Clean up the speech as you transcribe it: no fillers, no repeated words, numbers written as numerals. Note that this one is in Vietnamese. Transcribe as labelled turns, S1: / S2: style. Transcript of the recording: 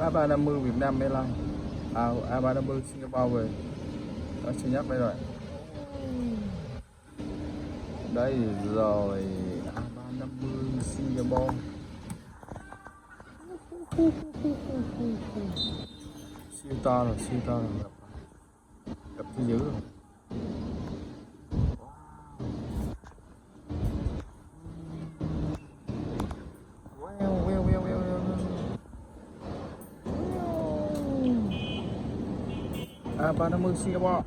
S1: A350 Việt Nam Airlines, A350 Singapore về. Đó, xin nhắc đây rồi. Đây rồi, A350 Singapore. Siêu to rồi, siêu to rồi, gặp cái dữ rồi. A350 Singapore.